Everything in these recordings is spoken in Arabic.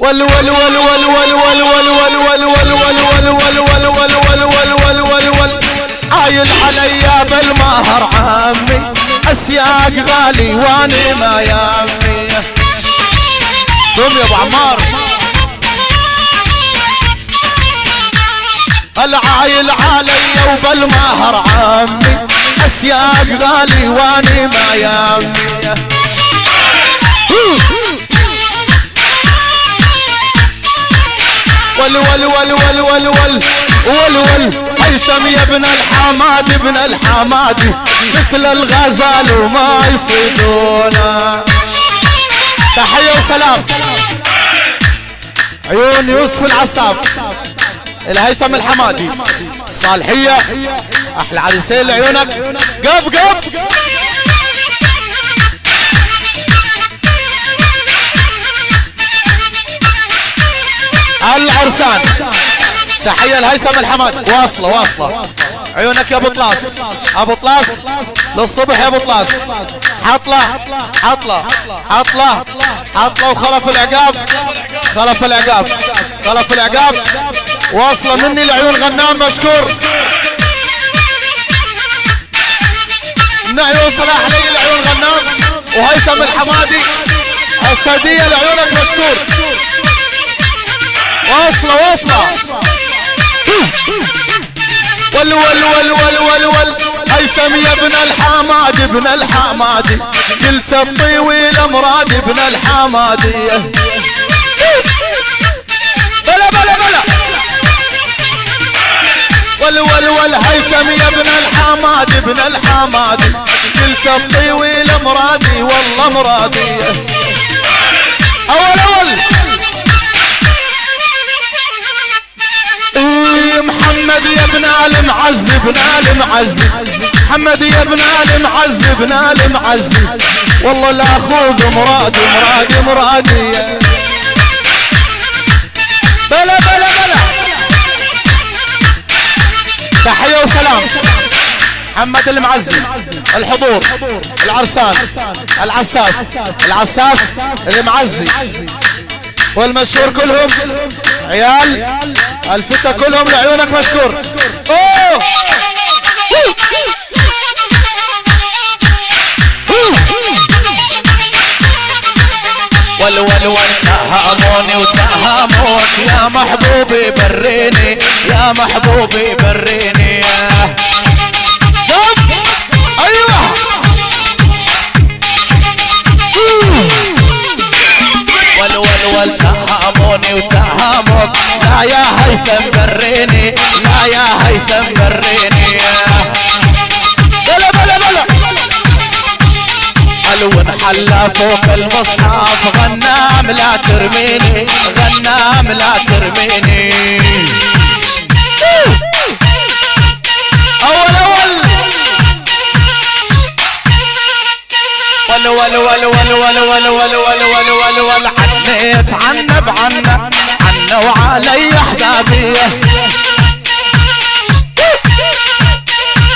ول ول ول ول ول ول ول ول ول ول ول ول ول ول ول ول ول ول ول عايل عليا بالمهر عمي اسياق غالي واني ما يامي. قوم يا ابو عمار. العايل عليا وبالمهر عمي اسياق غالي واني ما يامي. ول ول ول ول ول ول ول ول هيثم يا ابن الحماد ابن الحمادي مثل الغزال وما يصيدونا. تحية وسلام عيون يوسف العصاف الهيثم الحمادي الصالحية احلى عريسين لعيونك. قب قب العرسان. تحية الهيثم الحماد. واصلة واصلة عيونك يا ابو طلاس. ابو طلاس للصبح يا ابو طلاس. حطله حطله حطله حطله وخلف العقاب خلف العقاب خلف العقاب. واصلة مني لعيون غنام مشكور. من عيون صلاح لي لعيون غنام وهيثم الحمادي السعدية لعيونك مشكور. واصلة واصلة ول ول ول ول ول ول هيثم يا ابن الحمادي ابن الحمادي قلت الطويل مرادي ابن الحمادي. بلا بلا بلا ول ول ول هيثم يا ابن الحمادي ابن الحمادي قلت الطويل مرادي والله مرادي. اول اول محمد يا ابن المعز ابن المعز محمد يا ابن المعز ابن المعز والله لا اخوذ مرادي مرادي مرادي. بلا بلا بلا تحية وسلام محمد المعزي الحضور العرسان العساف العساف المعزي والمشهور كلهم عيال الفتى كلهم لعيونك مشكور. اوه ول ول ول تهاموني وتهاموك يا محبوبي بريني يا محبوبي بريني. ايوه ول ول ول تهاموني وتهاموك لا يا هيثم بريني لا يا هيثم بريني. بلا بلا بلا الون حلا فوق المصحف غنام لا ترميني غنام لا ترميني. اول اول ول ول ول ول ول ول ول ول ول ول ول عنيت عنب عنا عنا وعلي احبابيه.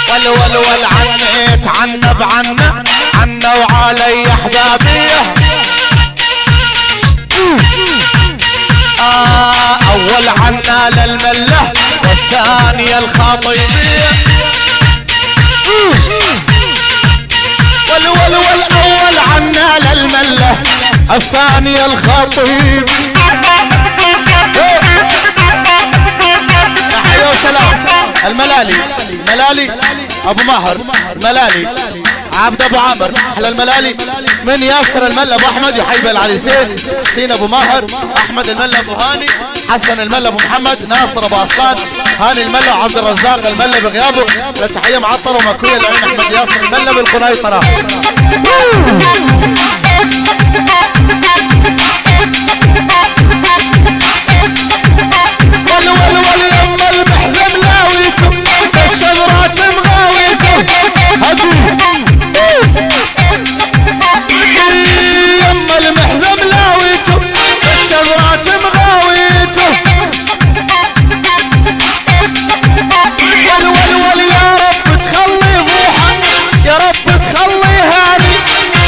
ول ول ول عنيت عنب عنا عنا وعلي احبابيه. اول عنا للمله والثانيه الخاطبيه. ول ول ول اول عنا للمله الثانيه الخطيب. تحية وسلام الملالي ملالي ابو ماهر ملالي عبد ابو عامر احلى الملالي من ياسر الملا ابو احمد يحيي العريسين سين ابو ماهر احمد الملا ابو هاني حسن الملا ابو محمد ناصر ابو اصلان هاني الملا وعبد الرزاق الملا بغيابه. لتحيه معطره ومكويه لعين احمد ياسر الملا بالقنيطره. ول ول ول يما المحزم لاويته الشذرات مغاويته. يما المحزم لاويته الشذرات مغاويته. ول ول ول يا رب تخلي ضوحه يا رب تخلي هاني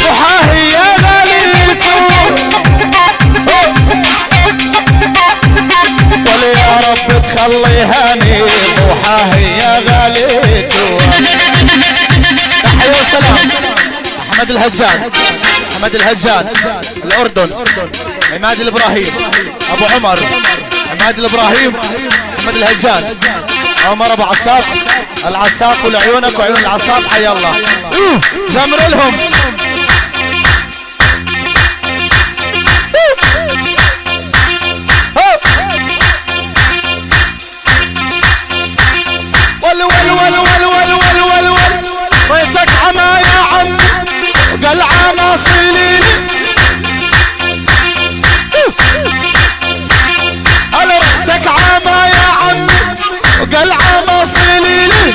ضحاه يا الهجان، حمد الهجان الأردن، عماد الإبراهيم أبو عمر، عماد الإبراهيم، حمد الهجان، عمر أبو عصاف، العصاف ولعيونك وعيون العصاف حي الله. زمر لهم. ول ول ول ول ول ول ول ول ريتك عما يا عم وقلعة ما صيليلي. هلا ريتك عما يا عم وقلعة ما صيليلي.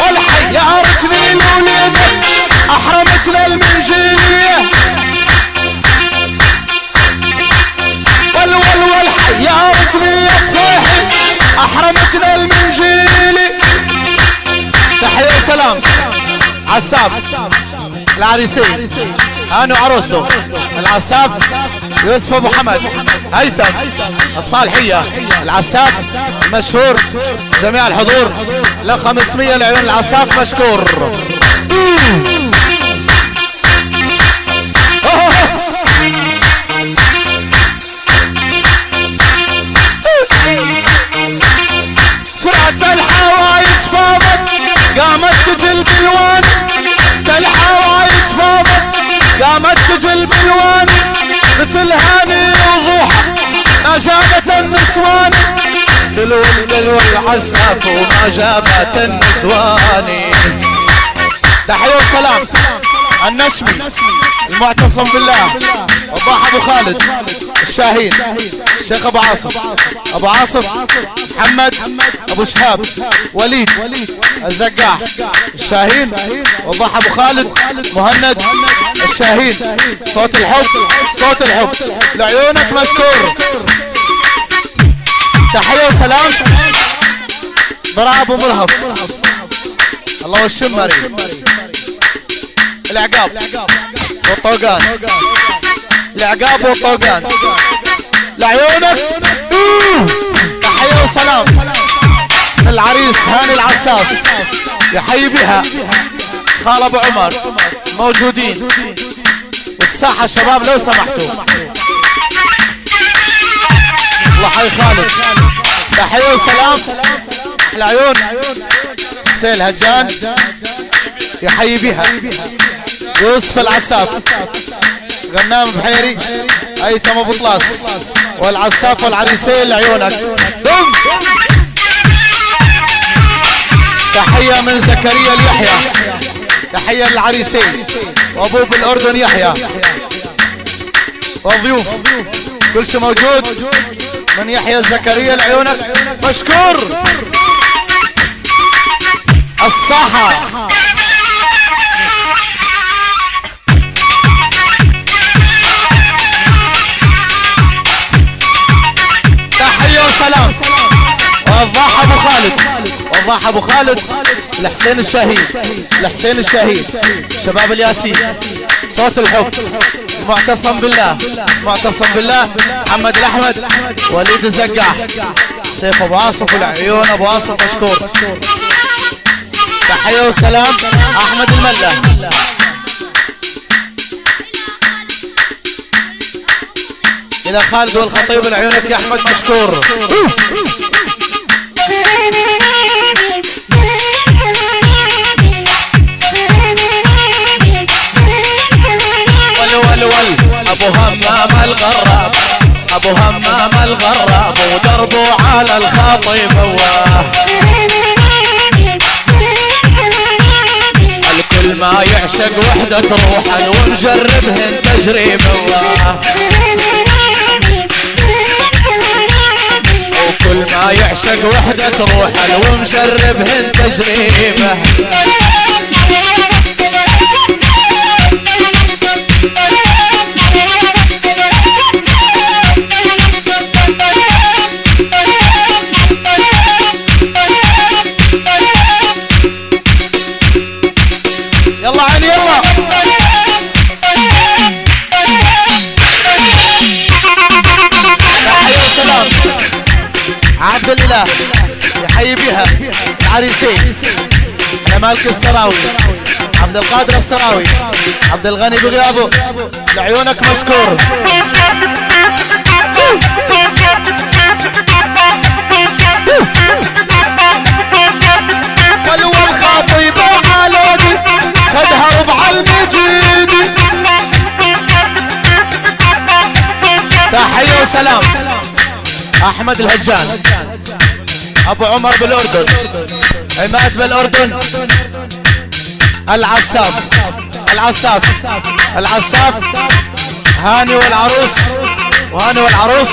والحيارتني لوليدك احرمتنا المنجيلية. والحيارتني يا طفيحي احرمتنا المنجيلي. تحية وسلام عساف العريسين هانو عروسته العساف يوسف ابو حمد هيثم الصالحية العساف مشهور جميع الحضور ل 500 لعيون العساف مشكور. فرعة الحوايج فاضت قامت تجل بالوان، الحوايج فاضت قامت تجل بالوان، مثل هاني وضوحة ما جابت النسوان، مثل ولد والعساف وما جابت النسواني. تحية وسلام النشمي المعتصم بالله وضاح ابو خالد الشاهين الشيخ ابو عاصف، ابو عاصف محمد ابو شهاب وليد الزقاح الشاهين وضاح ابو خالد مهند الشاهين. صوت الحب صوت الحب لعيونك مشكور. تحية وسلام براء ابو مرهف الله والشمري العقاب والطوقان، العقاب والطوقان لعيونك. تحية وسلام العريس هاني العساف يحيي بها خال ابو عمر موجودين والساحة شباب لو سمحتوا. الله حي خالد. تحية وسلام العيون سيل هجان يحيي بها يوسف العساف غنام بحيري هيثم ابو طلاس والعساف والعريسين لعيونك. تحية من زكريا اليحيى، تحية للعريسين وابوه بالاردن يحيى وضيوف كل شيء موجود من يحيى زكريا لعيونك مشكور. الصحة تحية وسلام وضاح ابو خالد، وضاح ابو خالد الحسين الشهيد، الحسين الشهيد شباب الياسين صوت الحب معتصم بالله، معتصم بالله محمد الاحمد وليد الزقاح سيف ابو عاصف والعيون ابو عاصف مشكور. تحية وسلام احمد الملا الى خالد والخطيب لعيونك يا احمد مشكور. ول ابو همام الغراب، ابو همام الغراب ودربه على الخطيب هواه، الكل ما يعشق وحدة روحا ومجربهن تجريبه وكل ما يعشق وحدة روحا ومجربهن تجريبه. يلا عيني يلا تحية وسلام عبد الاله يحيي بها العريسين يا مالك السراوي، عبد القادر السراوي، عبد الغني بغيابه، لعيونك مشكور. والخطيبة علودي خدها ربع المجيدي. تحية وسلام احمد الهجان، ابو عمر بالاردن، عماد بالاردن، العساف العساف العساف، هاني والعروس، وهاني والعروس،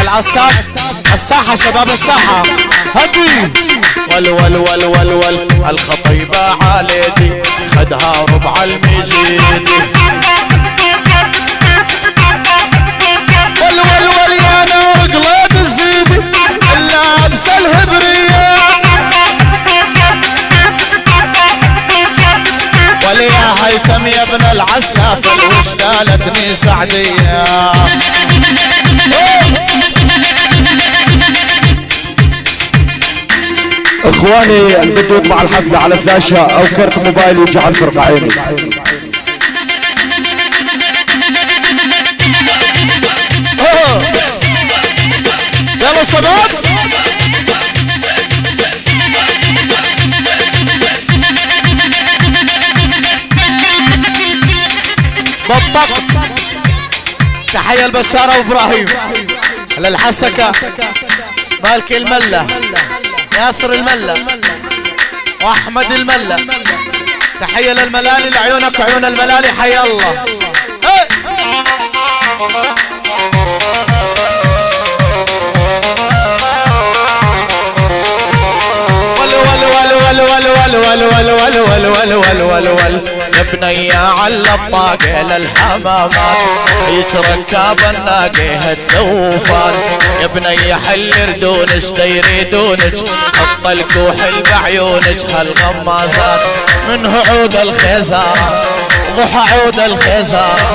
العساف، الساحة شباب الساحة، هدي. ول الخطيبة عليدي خدها ربع المجيدي. ول يا نار قلب الزيدي اللابس الهبرية. وليا هيثم يا ابن العساف الوش دالتني سعدية. اخواني اللي بده يطبع الحفلة على فلاشة او كرت موبايل يجي على الفرقة عيني. يلا شباب بطقت. تحية البشارة وابراهيم للحسكة، مالك الملة، ياسر الملة، واحمد الملة. تحية للملالي، لعيونك وعيون الملالي، حي الله. ول يا بني على الطاقة للحمامات يتركب الناقة تزوفات. يا بني حل ردونش تيريدونش حط الكوحل بعيونش هالغمازات. منه عود الخزارة ضحى عود الخزارة،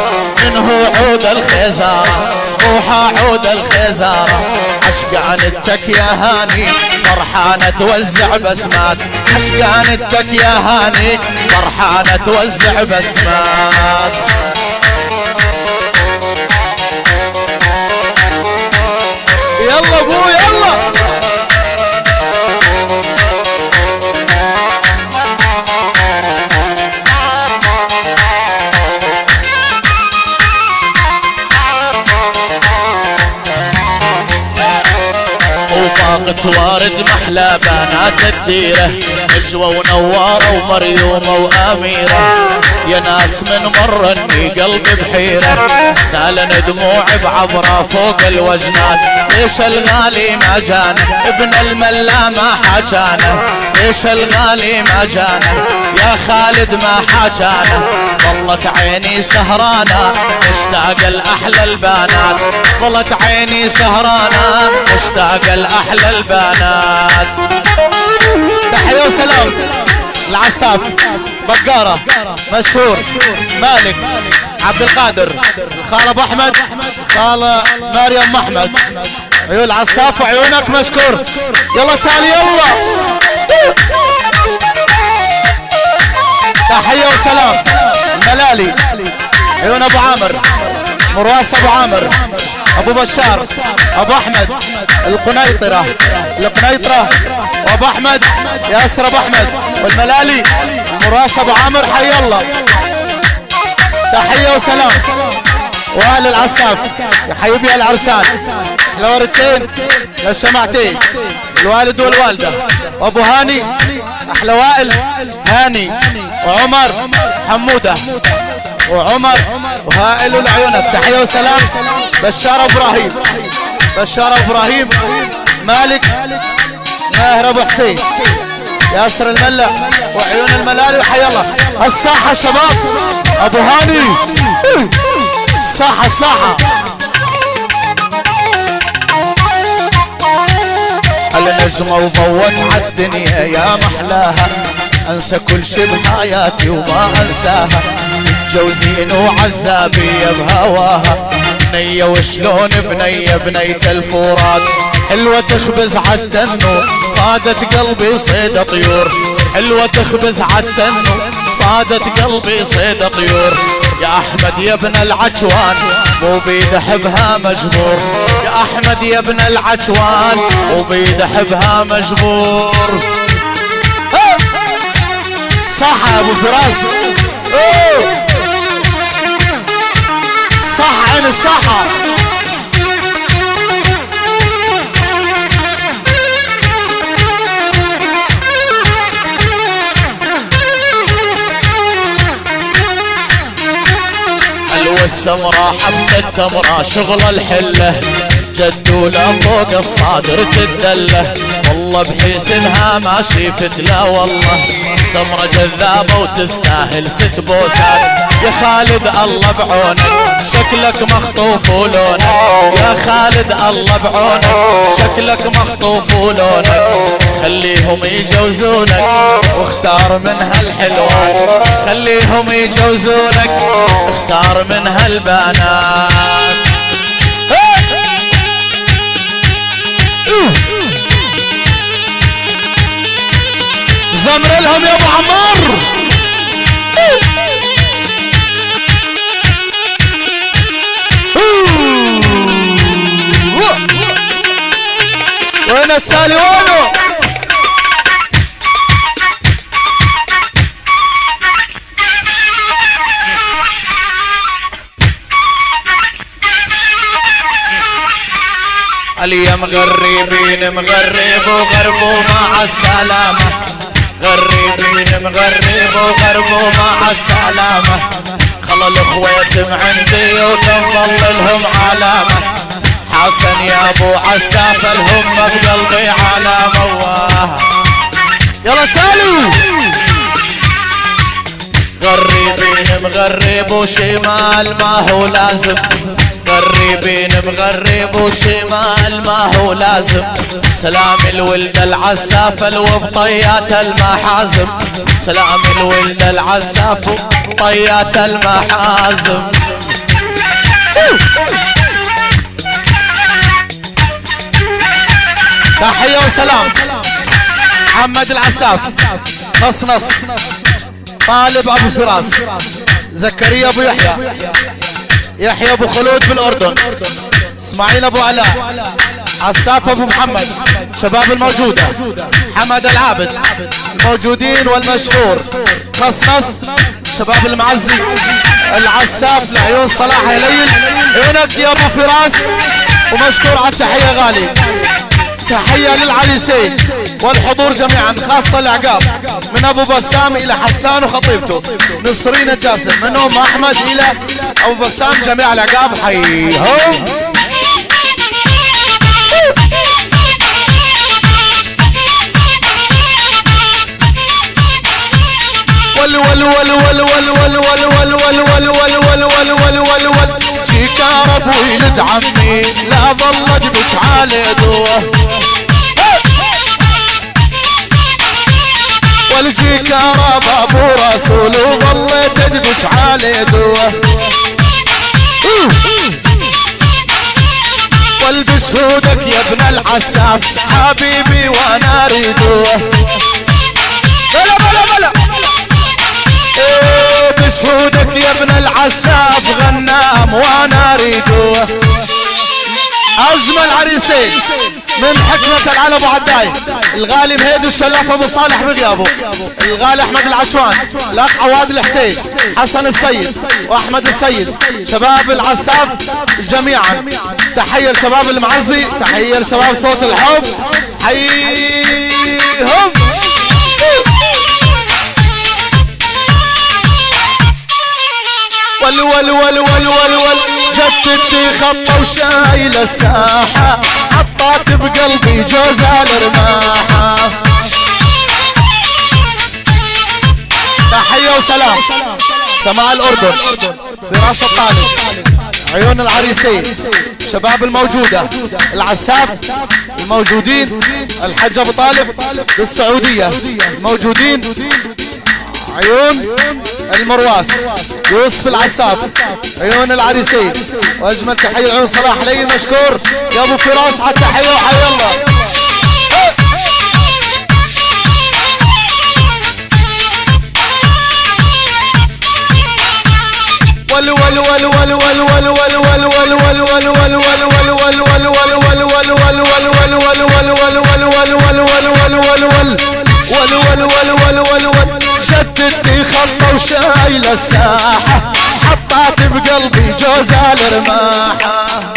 منه عود الخزارة ضحى عود الخزارة. عشقانتك يا هاني فرحانة توزع بسمات، عشقانتك يا هاني فرحانة توزع بسمات. يلا ابو يلا وطاقة وارد محلى بنات الديرة، نجوى ونوارة ومريومة وأميرة. يا ناس من مرني قلبي بحيرة، سالن دموعي بعبرة فوق الوجنات. ليش الغالي ما جانا ابن الملا ما حاجانا، ليش الغالي ما جانا يا خالد ما حاجانا. ظلت عيني سهرانة مشتاق الأحلى البنات، ظلت عيني سهرانة مشتاق الأحلى البنات. تحية وسلام العساف، بقارة، مشهور، مالك، عبد القادر، الخالة ابو احمد، خالة مريم احمد، عيون العساف وعيونك مشكور. يلا تعالي يلا. تحية وسلام الملالي، عيون ابو عامر، مرواس ابو عامر، ابو بشار، ابو احمد، القنيطرة، القنيطرة وابو احمد، ياسر ابو احمد، والملالي مرواس ابو عامر، حي الله. تحية وسلام واهل العساف يا حبيبي العرسان، احلى وردتين للشمعتين، الوالد والوالدة وابو هاني، احلى وائل هاني وعمر حمودة وعمر وهائل والعيونة. تحية وسلام بشار ابراهيم، بشار ابراهيم، مالك، ماهر ابو حسين، ياسر الملا وعيون الملالي وحي الله. الساحة شباب ابو هاني، الساحة الساحة. النجمة وضوت عالدنيا يا محلاها، انسى كل شي بحياتي وما انساها. جوزين وعزابية بهواها، بنية وشلون بنية بنية الفورات. حلوة تخبز عالدنو صادت قلبي صيد طيور، حلوة تخبز عالتنو صادت قلبي صيد طيور. يا احمد يا ابن العجوان مو بيد حبها مجبور. يا احمد يا ابن العجوان مو بيد حبها مجبور. صح يا ابو فراس. صح عين الصحة. حلوة السمرة حبة التمرة شغل الحلة جدولة فوق الصادر تدله. والله بحسنها ماشي فتلة والله سمرة جذابة وتستاهل 6 بوسات. يا خالد الله بعونك شكلك مخطوف ولونك. يا خالد الله بعونك شكلك مخطوف ولونك. خليهم يجوزونك واختار من هالحلوات. خليهم يجوزونك اختار من هالبنات. زمر لهم يا ابو عمار. وين تسالي وينه؟ اليوم غريبين مغرب وغربوا مع السلامة. غريبين مغرب وغربوا مع السلامة. خلى الاخوات عندي وتنظل لهم علامة. حسن يا ابو عساف الهم بقلبي علامة. يلا تسالوا. غريبين مغرب وشمال ما هو لازم. غريبين مغرب وشمال ما هو لازم. سلام الولد العساف وبطيات المحازم. سلام الولد العساف وبطيات المحازم. تحية وسلام محمد العساف نص طالب ابو فراس زكريا ابو يحيى ابو خلود بالاردن اسماعيل ابو علاء عساف ابو محمد شباب الموجودة حمد العابد الموجودين والمشهور نص شباب المعزي العساف لعيون صلاح هليل عيونك يا ابو فراس ومشكور على التحية غالي. تحية للعريسين والحضور جميعا خاصة العقاب من ابو بسام الى حسان وخطيبته نصرين الجاسم من ام احمد الى ابو بسام جميع العقاب حيهم. ول ول ول ول ول ول ول ول ول ول ول ول ول ول ول جيكار ابو ولد عمي لا ظل ادبج على دوه والجيكار ابو رسول وظليت ادبج على دوه والبشهودك يا ابن العساف حبيبي وانا اريدوه بلا بلا بلا بشهودك يا ابن العساف غنام وانا اريدوه. اجمل عريسين من حكمة العلا ابو عداي الغالي مهيد الشلاف ابو صالح بغيابه الغالي احمد العشوان الاخ عواد الحسين حسن السيد واحمد السيد شباب العساف جميعا. تحية لشباب المعزي تحية لشباب صوت الحب حيهم. ول ول ول ول ول ول جدتي خطة وشايل الساحة حطات بقلبي جوزها الرماحة. تحية وسلام سماع الأردن في راس الطالب عيون العريسين شباب الموجودة العساف الموجودين الحج ابو طالب بالسعودية الموجودين عيون المرواس يوسف العساف عيون العريسين واجمل تحية عيون صلاح لي مشكور يا ابو فراس على التحية وحي الله. ول جدتي خطة وشايلة الساحة حطات بقلبي جوزها الرماحة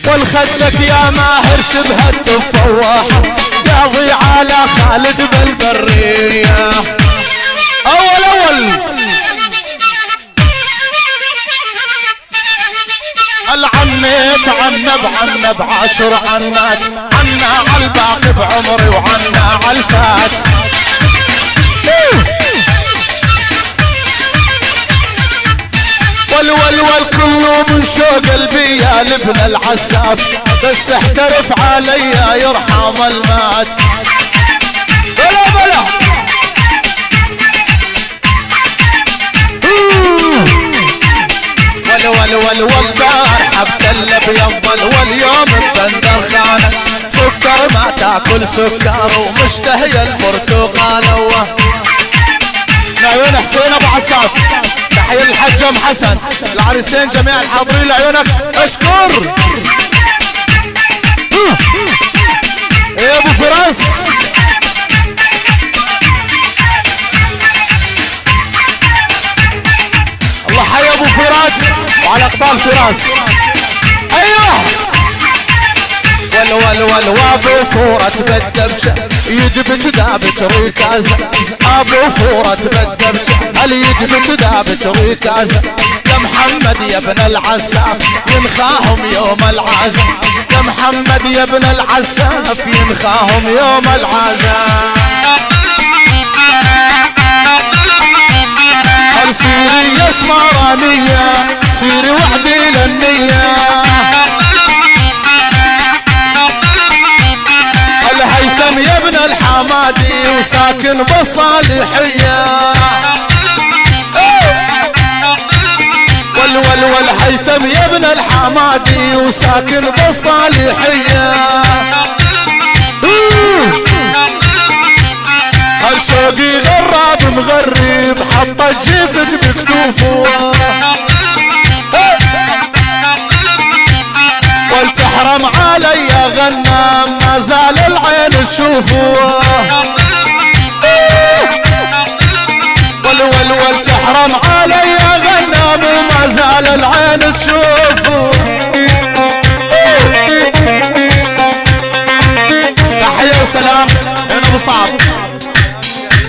والخدك يا ماهر شبه التفاحة قاضي على خالد بالبرية أول العنيت عنب عشر عنات عنا عالباقي بعمري وعنا عالفات ول كله من شوق قلبي يا لبن العساف بس احترف عليا يرحم المات بلا والبارحة بتلب واليوم ببندر خانة سكر ما تاكل سكر ومشتهي البرتقالة لعيون حسين ابو عساف تحية للحج ام حسن العريسين جميع الحاضرين لعيونك اشكر يا ابو فراس الله حي ابو فراس وعلى اقبال فراس ايوه ول وابو فورة بالدبجة يدبج دابج ركازة ابو فورة بالدبجة اليدبج دابج ركازة يا محمد يا ابن العساف ينخاهم يوم العزا يا محمد يا ابن العساف ينخاهم يوم العزا سيري يا اسمرانية سيري وحدي للنية الهيثم يا ابن الحمادي وساكن بالصالحية والهيثم يا ابن الحمادي وساكن بالصالحية الشوقي غراب مغرب حطت جيفت بكتوفه والتحرم علي غنام ما زال العين تشوفه والتحرم علي غنام وما زال العين تشوفه تحية وسلام عيون ابو صعب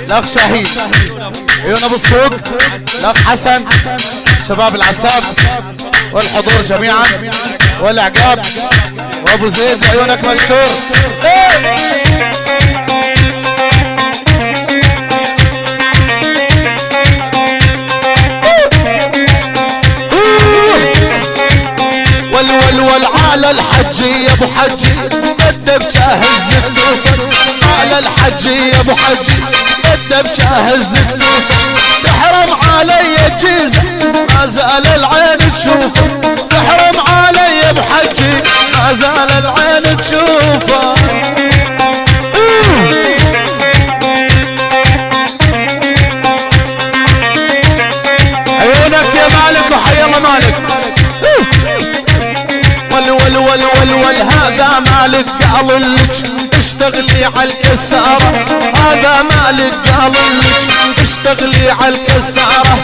الاخ شهيد عيون ابو السوق الاخ حسن شباب العساف والحضور جميعا والعقاب وابو زيد عيونك مشكور على الحجي يا ابو حجي بدك جاهز الدوفر على الحجي يا ابو حجي بدك جاهز الدوفر تحرم علي الجيزة ما زال العين تشوفه تحرم علي يا ابو حجي ما زال العين تشوفه عيونك يا مالك وحي الله مالك هذا مالك قال لك اشتغلي على الكسارة هذا مالك قال لك اشتغلي على الكسارة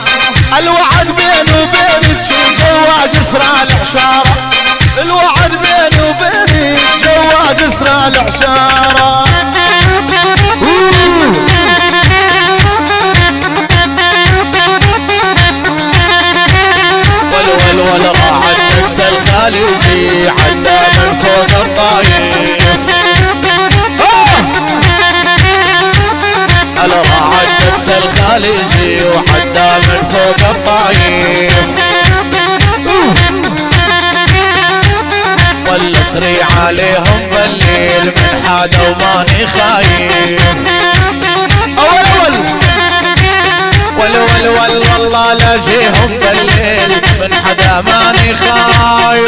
الوعد بيني وبينك جوا جسر العشارة الوعد بيني وبينك جوا جسر العشارة ولا راعد نكس الخليجي عدى من فوق الطايف ولا راعد نكس الخليجي وعدى من فوق الطايف والاسري عليهم بالليل من حدا وماني خايف والله لا جيهم بالليل من حدا ماني خايف